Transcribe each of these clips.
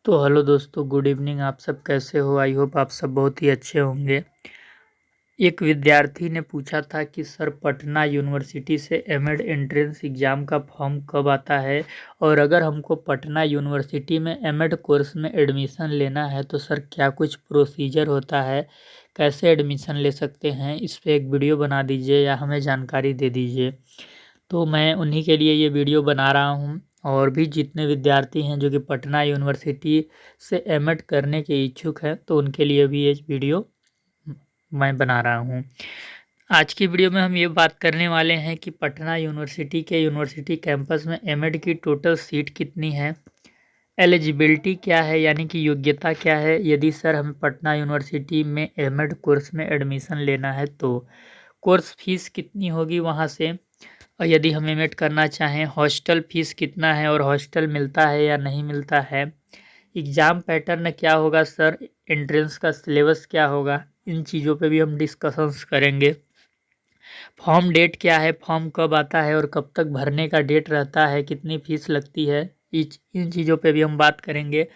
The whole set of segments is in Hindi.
तो हेलो दोस्तों, गुड इवनिंग। आप सब कैसे हो? आई होप आप सब बहुत ही अच्छे होंगे। एक विद्यार्थी ने पूछा था कि सर, पटना यूनिवर्सिटी से एमएड एंट्रेंस एग्ज़ाम का फॉर्म कब आता है, और अगर हमको पटना यूनिवर्सिटी में एमएड कोर्स में एडमिशन लेना है तो सर क्या कुछ प्रोसीजर होता है, कैसे एडमिशन ले सकते हैं, इस पे एक वीडियो बना दीजिए या हमें जानकारी दे दीजिए। तो मैं उन्हीं के लिए ये वीडियो बना रहा हूँ, और भी जितने विद्यार्थी हैं जो कि पटना यूनिवर्सिटी से एमएड करने के इच्छुक हैं तो उनके लिए भी ये वीडियो मैं बना रहा हूँ। आज की वीडियो में हम ये बात करने वाले हैं कि पटना यूनिवर्सिटी के यूनिवर्सिटी कैंपस में एमएड की टोटल सीट कितनी है, एलिजिबिलिटी क्या है यानी कि योग्यता क्या है, यदि सर हमें पटना यूनिवर्सिटी में एमएड कोर्स में एडमिशन लेना है तो कोर्स फीस कितनी होगी वहाँ से, और यदि हम एमएड करना चाहें हॉस्टल फीस कितना है और हॉस्टल मिलता है या नहीं मिलता है, एग्ज़ाम पैटर्न क्या होगा सर, एंट्रेंस का सिलेबस क्या होगा, इन चीज़ों पे भी हम डिस्कशंस करेंगे। फॉर्म डेट क्या है, फॉर्म कब आता है और कब तक भरने का डेट रहता है, कितनी फ़ीस लगती है, इन चीज़ों पे भी हम बात करेंगे।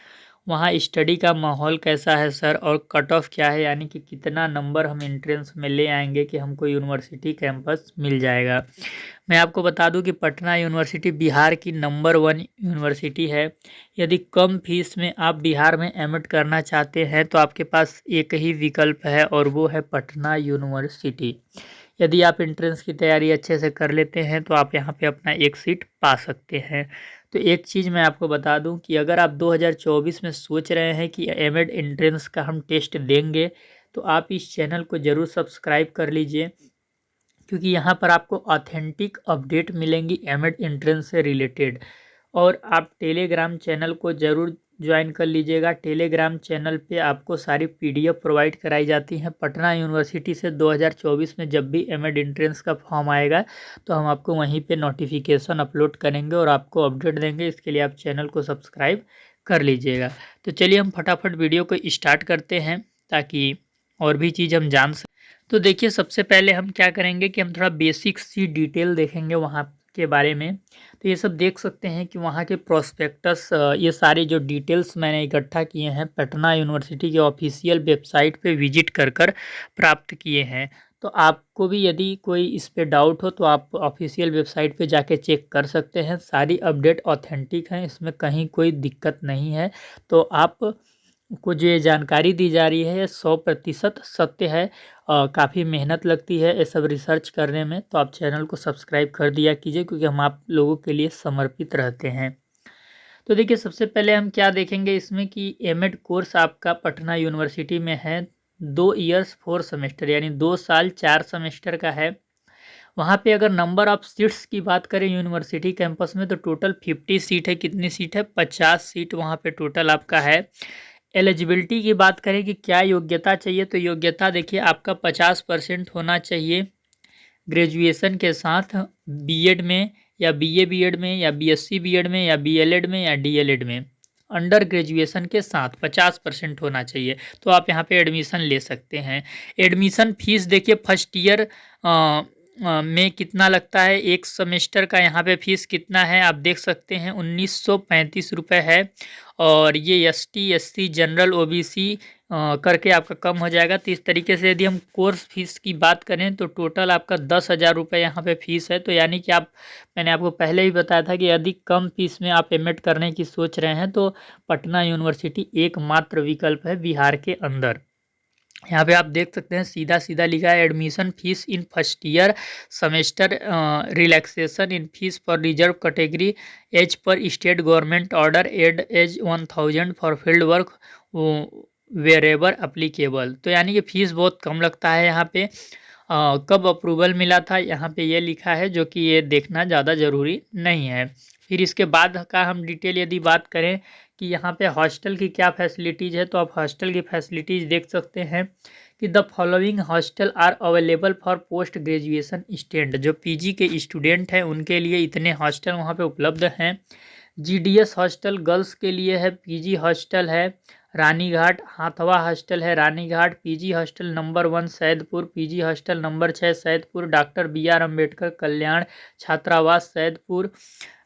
वहाँ स्टडी का माहौल कैसा है सर, और कट ऑफ क्या है यानी कि कितना नंबर हम एंट्रेंस में ले आएंगे कि हमको यूनिवर्सिटी कैंपस मिल जाएगा। मैं आपको बता दूं कि पटना यूनिवर्सिटी बिहार की नंबर 1 यूनिवर्सिटी है। यदि कम फीस में आप बिहार में एमएड करना चाहते हैं तो आपके पास एक ही विकल्प है और वो है पटना यूनिवर्सिटी। यदि आप एंट्रेंस की तैयारी अच्छे से कर लेते हैं तो आप यहाँ पे अपना एक सीट पा सकते हैं। तो एक चीज़ मैं आपको बता दूं कि अगर आप 2024 में सोच रहे हैं कि एमएड एंट्रेंस का हम टेस्ट देंगे तो आप इस चैनल को ज़रूर सब्सक्राइब कर लीजिए, क्योंकि यहाँ पर आपको ऑथेंटिक अपडेट मिलेंगी एमएड एंट्रेंस से रिलेटेड। और आप टेलीग्राम चैनल को ज़रूर ज्वाइन कर लीजिएगा। टेलीग्राम चैनल पे आपको सारी पीडीएफ प्रोवाइड कराई जाती हैं पटना यूनिवर्सिटी से। 2024 में जब भी एमएड एंट्रेंस का फॉर्म आएगा तो हम आपको वहीं पे नोटिफिकेशन अपलोड करेंगे और आपको अपडेट देंगे। इसके लिए आप चैनल को सब्सक्राइब कर लीजिएगा। तो चलिए हम फटाफट वीडियो को स्टार्ट करते हैं ताकि और भी चीज़ हम जान सकें। तो देखिए, सबसे पहले हम क्या करेंगे कि हम थोड़ा बेसिक सी डिटेल देखेंगे वहाँ के बारे में। तो ये सब देख सकते हैं कि वहाँ के प्रोस्पेक्टस, ये सारे जो डिटेल्स मैंने इकट्ठा किए हैं पटना यूनिवर्सिटी के ऑफिशियल वेबसाइट पे विजिट कर कर प्राप्त किए हैं। तो आपको भी यदि कोई इस पे डाउट हो तो आप ऑफिशियल वेबसाइट पे जाके चेक कर सकते हैं। सारी अपडेट ऑथेंटिक हैं, इसमें कहीं कोई दिक्कत नहीं है। तो आप को जो ये जानकारी दी जा रही है ये 100% सत्य है। काफ़ी मेहनत लगती है ये सब रिसर्च करने में, तो आप चैनल को सब्सक्राइब कर दिया कीजिए क्योंकि हम आप लोगों के लिए समर्पित रहते हैं। तो देखिए, सबसे पहले हम क्या देखेंगे इसमें कि एमएड कोर्स आपका पटना यूनिवर्सिटी में है 2 ईयर्स 4 सेमेस्टर यानी 2 साल 4 सेमेस्टर का है। वहाँ पे अगर नंबर ऑफ सीट्स की बात करें यूनिवर्सिटी कैंपस में तो टोटल 50 सीट है। कितनी सीट है? 50 सीट वहाँ पे टोटल आपका है। एलिजिबिलिटी की बात करें कि क्या योग्यता चाहिए, तो योग्यता देखिए आपका 50% होना चाहिए ग्रेजुएशन के साथ बीएड में या बीए बीएड में या बीएससी बीएड में या बीएलएड में या डीएलएड में। अंडर ग्रेजुएशन के साथ 50% होना चाहिए तो आप यहाँ पे एडमिशन ले सकते हैं। एडमिशन फीस देखिए फर्स्ट ईयर में कितना लगता है, एक सेमेस्टर का यहाँ पे फीस कितना है आप देख सकते हैं 1935 रुपये है। और ये एसटी एससी जनरल ओबीसी करके आपका कम हो जाएगा। तो इस तरीके से यदि हम कोर्स फीस की बात करें तो टोटल आपका 10,000 रुपये यहाँ पे फीस है। तो यानी कि आप, मैंने आपको पहले ही बताया था कि यदि कम फीस में आप एमएड करने की सोच रहे हैं तो पटना यूनिवर्सिटी एकमात्र विकल्प है बिहार के अंदर। यहाँ पे आप देख सकते हैं सीधा सीधा लिखा है admission fees in first year semester relaxation in fees for reserve category as per state government order ad as 1000 for field work wherever applicable. तो यानी कि फ़ीस बहुत कम लगता है यहाँ पे। कब अप्रूवल मिला था यहाँ पे ये लिखा है, जो कि ये देखना ज़्यादा ज़रूरी नहीं है। फिर इसके बाद का हम डिटेल यदि बात करें कि यहाँ पे हॉस्टल की क्या फैसिलिटीज़ है, तो आप हॉस्टल की फैसिलिटीज़ देख सकते हैं कि the following hostel are available for post graduation student. जो पीजी के स्टूडेंट हैं उनके लिए इतने हॉस्टल वहाँ पे उपलब्ध हैं। जीडीएस हॉस्टल गर्ल्स के लिए है, पीजी हॉस्टल है, रानीघाट हाथवा हॉस्टल है Ranighat, PG hostel number 1 Saidpur, PG hostel number 6 Saidpur, doctor BR Ambedkar कल्याण छात्रावास Saidpur,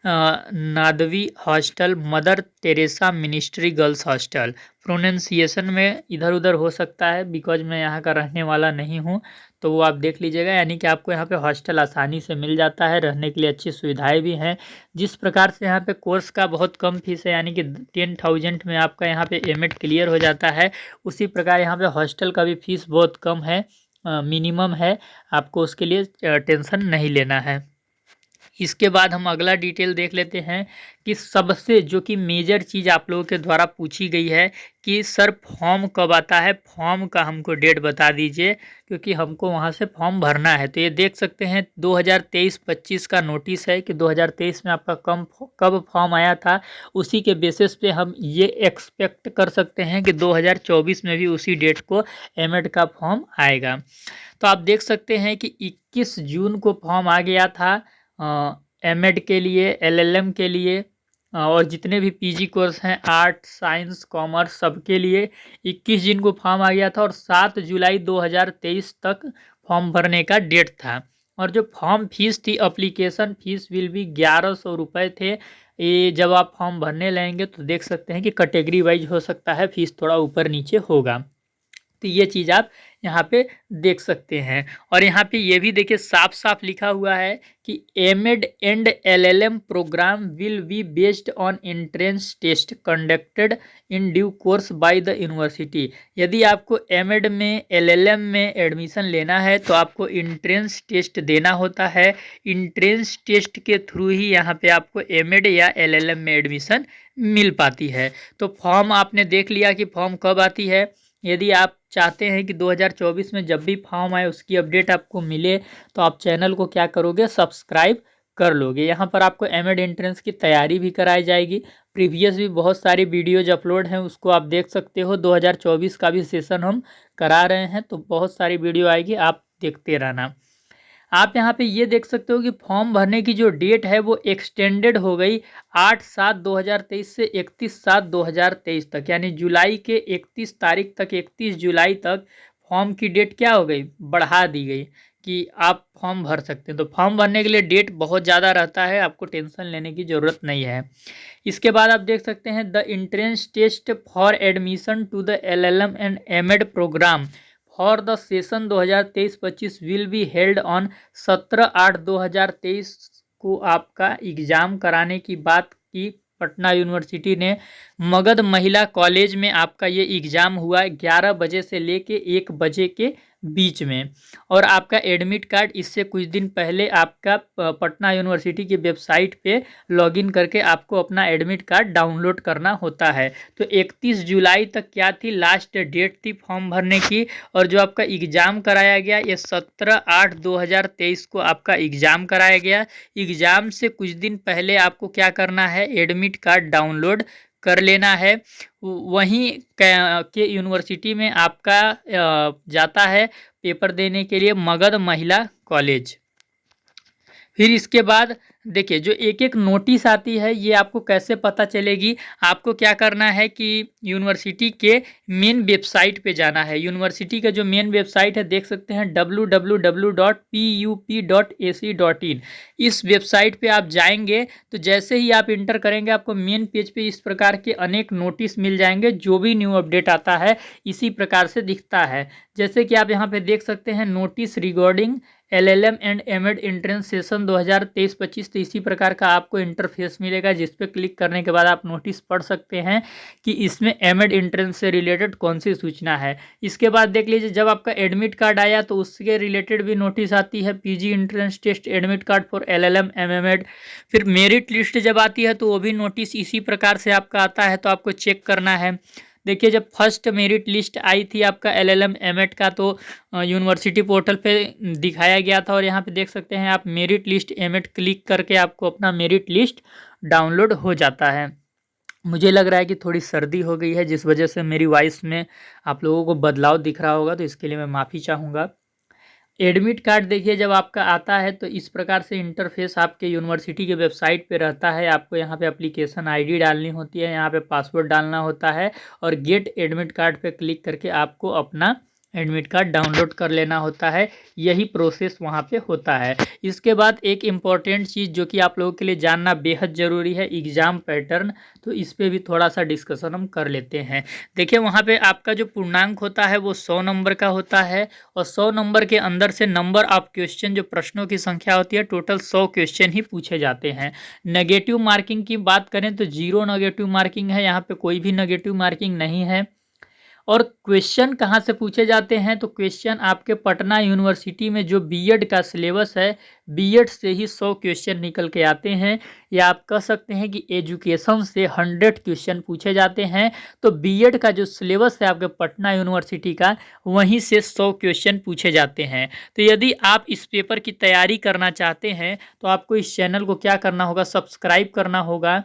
Nadvi hostel, Mother Teresa ministry girls hostel. Pronunciation में इधर उधर हो सकता है बिकॉज मैं यहाँ का रहने वाला नहीं हूँ, तो वो आप देख लीजिएगा। यानी कि आपको यहाँ पे हॉस्टल आसानी से मिल जाता है, रहने के लिए अच्छी सुविधाएं भी हैं। जिस प्रकार से यहाँ पे कोर्स का बहुत कम फीस है, यानी कि 10,000 में आपका यहाँ पे एमएड क्लियर हो जाता है, उसी प्रकार यहाँ पे हॉस्टल का भी फीस बहुत कम है, मिनिमम है, आपको उसके लिए टेंशन नहीं लेना है। इसके बाद हम अगला डिटेल देख लेते हैं कि सबसे जो कि मेजर चीज़ आप लोगों के द्वारा पूछी गई है कि सर फॉर्म कब आता है, फॉर्म का हमको डेट बता दीजिए, क्योंकि हमको वहां से फॉर्म भरना है। तो ये देख सकते हैं 2023-25 का नोटिस है कि 2023 में आपका कब फॉर्म आया था, उसी के बेसिस पे हम ये एक्सपेक्ट कर सकते हैं कि 2024 में भी उसी डेट को एमएड का फॉर्म आएगा। तो आप देख सकते हैं कि 21 जून को फॉर्म आ गया था एमएड के लिए, एलएलएम के लिए, और जितने भी पीजी कोर्स हैं आर्ट साइंस कॉमर्स सबके लिए 21 जून को फॉर्म आ गया था, और 7 जुलाई 2023 तक फॉर्म भरने का डेट था। और जो फॉर्म फीस थी, अप्लीकेशन फीस विल भी 1100 रुपये थे। ये जब आप फॉर्म भरने लगेंगे तो देख सकते हैं कि कैटेगरी वाइज हो सकता है, फीस थोड़ा ऊपर नीचे होगा। तो ये चीज़ आप यहाँ पे देख सकते हैं। और यहाँ पे ये भी देखिए साफ साफ लिखा हुआ है कि MEd and LLM program will be based on entrance test conducted in due course by the university. यदि आपको एमएड में एलएलएम में एडमिशन लेना है तो आपको एंट्रेंस टेस्ट देना होता है। एंट्रेंस टेस्ट के थ्रू ही यहाँ पे आपको एमएड या एलएलएम में एडमिशन मिल पाती है। तो फॉर्म आपने देख लिया कि फॉर्म कब आती है। यदि आप चाहते हैं कि 2024 में जब भी फॉर्म आए उसकी अपडेट आपको मिले, तो आप चैनल को क्या करोगे, सब्सक्राइब कर लोगे। यहाँ पर आपको एमएड एंट्रेंस की तैयारी भी कराई जाएगी। प्रीवियस भी बहुत सारी वीडियोज अपलोड हैं, उसको आप देख सकते हो। 2024 का भी सेशन हम करा रहे हैं, तो बहुत सारी वीडियो आएगी, आप देखते रहना। आप यहाँ पे ये देख सकते हो कि फॉर्म भरने की जो डेट है वो एक्सटेंडेड हो गई 8/7/2023 से 31/7/2023 तक, यानी जुलाई के 31 तारीख तक, 31 जुलाई तक फॉर्म की डेट क्या हो गई, बढ़ा दी गई कि आप फॉर्म भर सकते हैं। तो फॉर्म भरने के लिए डेट बहुत ज़्यादा रहता है, आपको टेंशन लेने की ज़रूरत नहीं है। इसके बाद आप देख सकते हैं the entrance test for admission to the LLM and MEd program for the session 2023-25 will be held on 17/8/2023 को आपका एग्ज़ाम कराने की बात की पटना यूनिवर्सिटी ने। मगध महिला कॉलेज में आपका ये एग्ज़ाम हुआ 11 बजे से लेके 1 बजे के बीच में। और आपका एडमिट कार्ड इससे कुछ दिन पहले आपका पटना यूनिवर्सिटी की वेबसाइट पे लॉगिन करके आपको अपना एडमिट कार्ड डाउनलोड करना होता है। तो 31 जुलाई तक क्या थी, लास्ट डेट थी फॉर्म भरने की। और जो आपका एग्ज़ाम कराया गया ये 17/8/2023 को आपका एग्ज़ाम कराया गया। एग्ज़ाम से कुछ दिन पहले आपको क्या करना है, एडमिट कार्ड डाउनलोड कर लेना है। वहीं के यूनिवर्सिटी में आपका जाता है पेपर देने के लिए मगध महिला कॉलेज। फिर इसके बाद देखिए जो एक एक नोटिस आती है ये आपको कैसे पता चलेगी, आपको क्या करना है कि यूनिवर्सिटी के मेन वेबसाइट पे जाना है। यूनिवर्सिटी का जो मेन वेबसाइट है देख सकते हैं www.pup.ac.in। इस वेबसाइट पे आप जाएंगे तो जैसे ही आप इंटर करेंगे आपको मेन पेज पे इस प्रकार के अनेक नोटिस मिल जाएंगे। जो भी न्यू अपडेट आता है इसी प्रकार से दिखता है। जैसे कि आप यहाँ पे देख सकते हैं notice regarding LLM and MEd entrance session 2023-25। तो इसी प्रकार का आपको इंटरफेस मिलेगा जिस पे क्लिक करने के बाद आप नोटिस पढ़ सकते हैं कि इसमें एमएड एंट्रेंस से रिलेटेड कौन सी सूचना है। इसके बाद देख लीजिए जब आपका एडमिट कार्ड आया तो उसके रिलेटेड भी नोटिस आती है, PG entrance test admit card for LLM MEd. फिर मेरिट लिस्ट जब आती है तो वो भी नोटिस इसी प्रकार से आपका आता है, तो आपको चेक करना है। देखिए जब फर्स्ट मेरिट लिस्ट आई थी आपका एलएलएम एमएड का तो यूनिवर्सिटी पोर्टल पे दिखाया गया था, और यहाँ पे देख सकते हैं आप मेरिट लिस्ट एमएड क्लिक करके आपको अपना मेरिट लिस्ट डाउनलोड हो जाता है। मुझे लग रहा है कि थोड़ी सर्दी हो गई है जिस वजह से मेरी वॉइस में आप लोगों को बदलाव दिख रहा होगा, तो इसके लिए मैं माफ़ी चाहूँगा। एडमिट कार्ड देखिए जब आपका आता है तो इस प्रकार से इंटरफेस आपके यूनिवर्सिटी के वेबसाइट पे रहता है। आपको यहाँ पे एप्लीकेशन आईडी डालनी होती है, यहाँ पे पासवर्ड डालना होता है और गेट एडमिट कार्ड पे क्लिक करके आपको अपना एडमिट कार्ड डाउनलोड कर लेना होता है। यही प्रोसेस वहाँ पे होता है। इसके बाद एक इम्पॉर्टेंट चीज़ जो कि आप लोगों के लिए जानना बेहद ज़रूरी है, एग्ज़ाम पैटर्न। तो इस पे भी थोड़ा सा डिस्कशन हम कर लेते हैं। देखिए वहाँ पे आपका जो पूर्णांक होता है वो 100 नंबर का होता है और 100 नंबर के अंदर से नंबर ऑफ क्वेश्चन जो प्रश्नों की संख्या होती है टोटल 100 क्वेश्चन ही पूछे जाते हैं। नेगेटिव मार्किंग की बात करें तो 0 नेगेटिव मार्किंग है, यहाँ पे कोई भी नेगेटिव मार्किंग नहीं है। और क्वेश्चन कहाँ से पूछे जाते हैं तो क्वेश्चन आपके पटना यूनिवर्सिटी में जो बीएड का सिलेबस है, बीएड से ही 100 क्वेश्चन निकल के आते हैं। या आप कह सकते हैं कि एजुकेशन से 100 क्वेश्चन पूछे जाते हैं। तो बीएड का जो सिलेबस है आपके पटना यूनिवर्सिटी का, वहीं से 100 क्वेश्चन पूछे जाते हैं। तो यदि आप इस पेपर की तैयारी करना चाहते हैं तो आपको इस चैनल को क्या करना होगा, सब्सक्राइब करना होगा।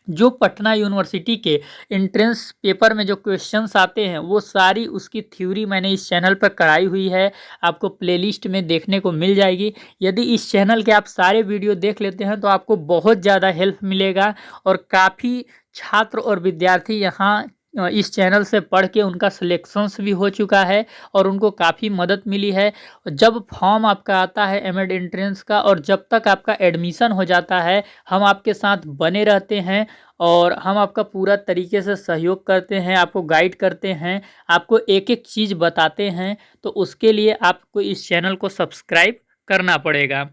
जो पटना यूनिवर्सिटी के एंट्रेंस पेपर में जो क्वेश्चंस आते हैं वो सारी उसकी थ्योरी मैंने इस चैनल पर कराई हुई है, आपको प्लेलिस्ट में देखने को मिल जाएगी। यदि इस चैनल के आप सारे वीडियो देख लेते हैं तो आपको बहुत ज़्यादा हेल्प मिलेगा और काफ़ी छात्र और विद्यार्थी यहाँ इस चैनल से पढ़ के उनका सिलेक्शंस भी हो चुका है और उनको काफ़ी मदद मिली है। जब फॉर्म आपका आता है एमएड एंट्रेंस का और जब तक आपका एडमिशन हो जाता है, हम आपके साथ बने रहते हैं और हम आपका पूरा तरीके से सहयोग करते हैं, आपको गाइड करते हैं, आपको एक एक चीज़ बताते हैं। तो उसके लिए आपको इस चैनल को सब्सक्राइब करना पड़ेगा।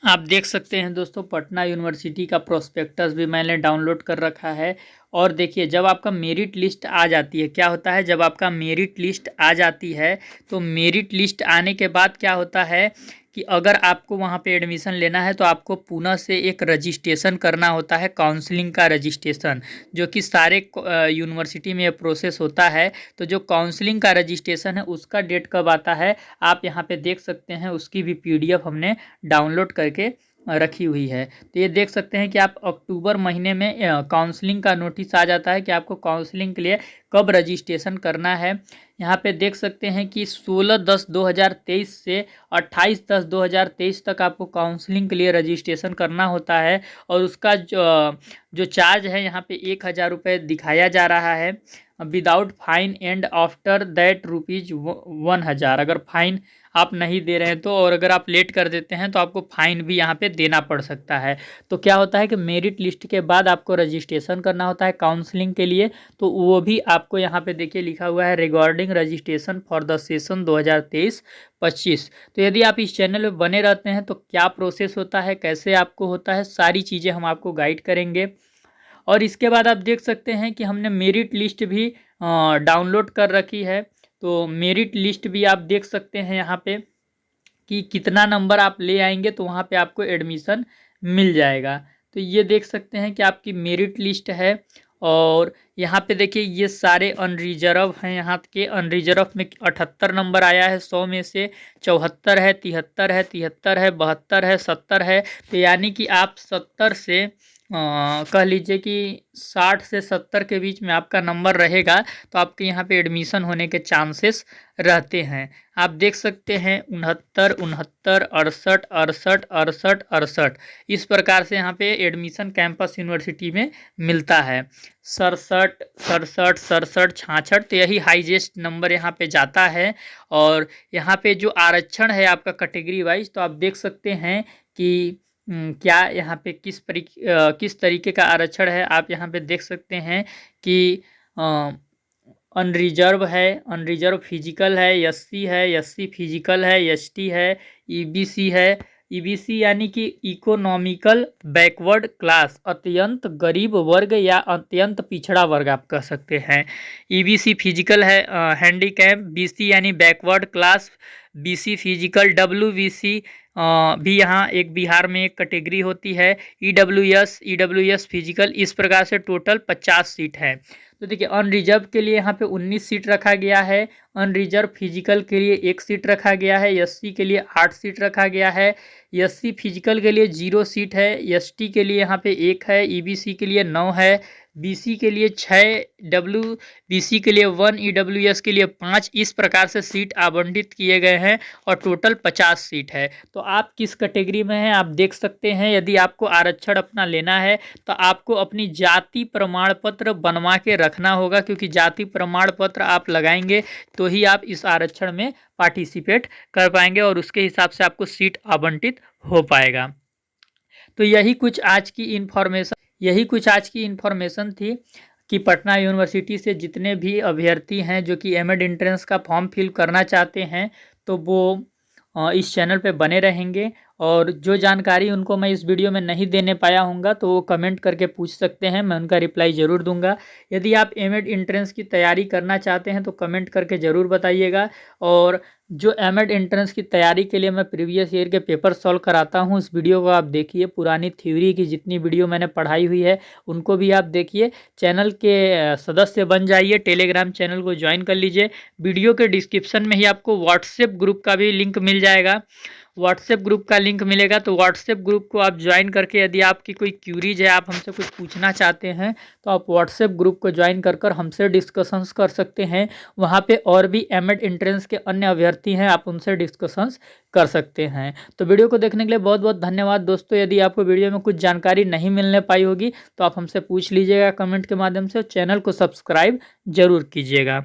आप देख सकते हैं दोस्तों पटना यूनिवर्सिटी का प्रोस्पेक्टस भी मैंने डाउनलोड कर रखा है। और देखिए जब आपका मेरिट लिस्ट आ जाती है, क्या होता है जब आपका मेरिट लिस्ट आ जाती है तो मेरिट लिस्ट आने के बाद क्या होता है कि अगर आपको वहाँ पे एडमिशन लेना है तो आपको पुनः से एक रजिस्ट्रेशन करना होता है, काउंसलिंग का रजिस्ट्रेशन, जो कि सारे यूनिवर्सिटी में प्रोसेस होता है। तो जो काउंसलिंग का रजिस्ट्रेशन है उसका डेट कब आता है आप यहाँ पे देख सकते हैं, उसकी भी पीडीएफ हमने डाउनलोड करके रखी हुई है। तो ये देख सकते हैं कि आप अक्टूबर महीने में काउंसलिंग का नोटिस आ जाता है कि आपको काउंसलिंग के लिए कब रजिस्ट्रेशन करना है। यहाँ पे देख सकते हैं कि 16/10/2023 से 28/10/2023 तक आपको काउंसलिंग के लिए रजिस्ट्रेशन करना होता है। और उसका जो चार्ज है यहाँ पे 1000 रुपये दिखाया जा रहा है without fine and after that ₹1000। अगर फाइन आप नहीं दे रहे हैं तो, और अगर आप लेट कर देते हैं तो आपको फाइन भी यहाँ पे देना पड़ सकता है। तो क्या होता है कि मेरिट लिस्ट के बाद आपको रजिस्ट्रेशन करना होता है काउंसलिंग के लिए। तो वो भी आपको यहाँ पे देखिए लिखा हुआ है regarding registration for the session 2023-25। तो यदि आप इस चैनल में बने रहते हैं तो क्या प्रोसेस होता है, कैसे आपको होता है, सारी चीज़ें हम आपको गाइड करेंगे। और इसके बाद आप देख सकते हैं कि हमने मेरिट लिस्ट भी डाउनलोड कर रखी है। तो मेरिट लिस्ट भी आप देख सकते हैं यहाँ पे कि कितना नंबर आप ले आएंगे तो वहाँ पे आपको एडमिशन मिल जाएगा। तो ये देख सकते हैं कि आपकी मेरिट लिस्ट है। और यहाँ पे देखिए ये सारे अनरिजर्व हैं, यहाँ के अनरिजर्व में 78 नंबर आया है 100 में से, 74 है, 73 है, 73 है, 72 है, 70 है। तो यानी कि आप 70 से कह लीजिए कि 60 से 70 के बीच में आपका नंबर रहेगा तो आपके यहाँ पे एडमिशन होने के चांसेस रहते हैं। आप देख सकते हैं 69, 69, 68, 68, 68, 68, इस प्रकार से यहाँ पे एडमिशन कैंपस यूनिवर्सिटी में मिलता है। 67, 67, 67, 66, तो यही हाईएस्ट नंबर यहाँ पे जाता है। और यहाँ पे जो आरक्षण है आपका कैटेगरी वाइज, तो आप देख सकते हैं कि क्या यहाँ पे किस तरीके का आरक्षण है। आप यहाँ पे देख सकते हैं कि अनरिजर्व है, अनरिजर्व फिजिकल है, एससी है, एससी फिजिकल है, एसटी है, ईबीसी है। ईबीसी यानी कि इकोनॉमिकल बैकवर्ड क्लास, अत्यंत गरीब वर्ग या अत्यंत पिछड़ा वर्ग आप कह सकते हैं। ईबीसी फिजिकल है, हैंडीकैप। बीसी यानी backward class, BC physical. WBC भी यहाँ एक बिहार में एक कैटेगरी होती है। EWS physical. इस प्रकार से टोटल 50 सीट है। तो देखिए अनरिजर्व के लिए यहाँ पे 19 सीट रखा गया है, अनरिजर्व फिजिकल के लिए 1 सीट रखा गया है, एससी के लिए 8 सीट रखा गया है, एससी फिजिकल के लिए 0 सीट है, एसटी के लिए यहाँ पे 1 है, ईबीसी के लिए 9 है, बीसी के लिए 6, डब्ल्यूबीसी के लिए 1, ईडब्ल्यूएस के लिए 5, इस प्रकार से सीट आवंटित किए गए हैं और टोटल 50 सीट है। तो आप किस कैटेगरी में हैं आप देख सकते हैं। यदि आपको आरक्षण अपना लेना है तो आपको अपनी जाति प्रमाण पत्र बनवा के रखना होगा, क्योंकि जाति प्रमाण पत्र आप लगाएंगे तो ही आप इस आरक्षण में पार्टिसिपेट कर पाएंगे और उसके हिसाब से आपको सीट आवंटित हो पाएगा। तो यही कुछ आज की इन्फॉर्मेशन थी कि पटना यूनिवर्सिटी से जितने भी अभ्यर्थी हैं जो कि एमएड एंट्रेंस का फॉर्म फिल करना चाहते हैं तो वो इस चैनल पे बने रहेंगे, और जो जानकारी उनको मैं इस वीडियो में नहीं देने पाया हूँगा तो वो कमेंट करके पूछ सकते हैं, मैं उनका रिप्लाई ज़रूर दूंगा। यदि आप एमएड एंट्रेंस की तैयारी करना चाहते हैं तो कमेंट करके ज़रूर बताइएगा। और जो एमएड एंट्रेंस की तैयारी के लिए मैं प्रीवियस ईयर के पेपर सॉल्व कराता हूँ, उस वीडियो को आप देखिए। पुरानी थ्योरी की जितनी वीडियो मैंने पढ़ाई हुई है उनको भी आप देखिए। चैनल के सदस्य बन जाइए, टेलीग्राम चैनल को ज्वाइन कर लीजिए। वीडियो के डिस्क्रिप्शन में ही आपको व्हाट्सएप ग्रुप का भी लिंक मिल जाएगा, व्हाट्सएप ग्रुप का लिंक मिलेगा। तो व्हाट्सएप ग्रुप को आप ज्वाइन करके यदि आपकी कोई क्यूरीज है, आप हमसे कुछ पूछना चाहते हैं तो आप व्हाट्सएप ग्रुप को ज्वाइन कर हमसे डिस्कशंस कर सकते हैं। वहाँ पे और भी एमएड एंट्रेंस के अन्य अभ्यर्थी हैं, आप उनसे डिस्कशंस कर सकते हैं। तो वीडियो को देखने के लिए बहुत बहुत धन्यवाद दोस्तों। यदि आपको वीडियो में कुछ जानकारी नहीं मिलने पाई होगी तो आप हमसे पूछ लीजिएगा कमेंट के माध्यम से। चैनल को सब्सक्राइब जरूर कीजिएगा।